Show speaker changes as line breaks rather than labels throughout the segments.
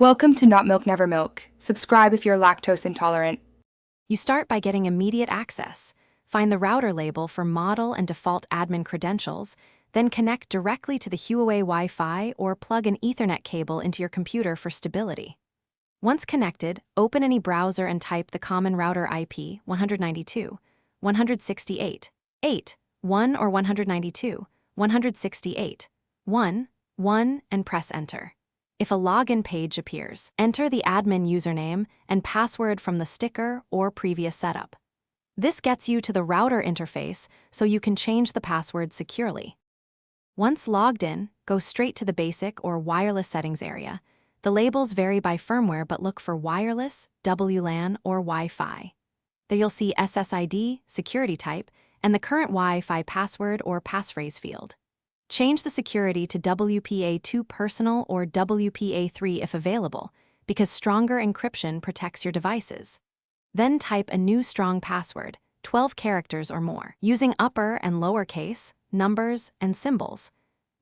Welcome to Not Milk Never Milk. Subscribe if you're lactose intolerant.
You start by getting immediate access. Find the router label for model and default admin credentials, then connect directly to the Huawei Wi-Fi or plug an Ethernet cable into your computer for stability. Once connected, open any browser and type the common router IP 192.168.8.1 or 192.168.1.1 and press enter. If a login page appears, enter the admin username and password from the sticker or previous setup. This gets you to the router interface so you can change the password securely. Once logged in, go straight to the basic or wireless settings area. The labels vary by firmware but look for wireless, WLAN, or Wi-Fi. There you'll see SSID, security type, and the current Wi-Fi password or passphrase field. Change the security to WPA2 Personal or WPA3 if available, because stronger encryption protects your devices. Then type a new strong password, 12 characters or more, using upper and lowercase, numbers, and symbols.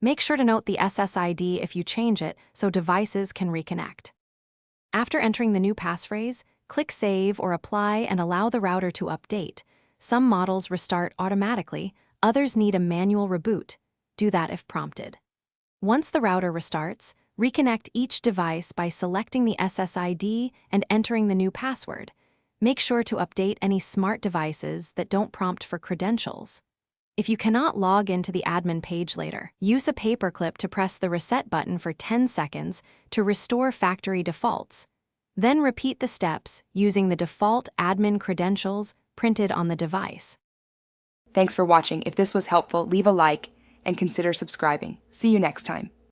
Make sure to note the SSID if you change it so devices can reconnect. After entering the new passphrase, click Save or Apply and allow the router to update. Some models restart automatically, others need a manual reboot. Do that if prompted. Once the router restarts, reconnect each device by selecting the SSID and entering the new password. Make sure to update any smart devices that don't prompt for credentials. If you cannot log into the admin page later, use a paperclip to press the reset button for 10 seconds to restore factory defaults. Then repeat the steps using the default admin credentials printed on the device.
Thanks for watching. If this was helpful, leave a like and consider subscribing. See you next time.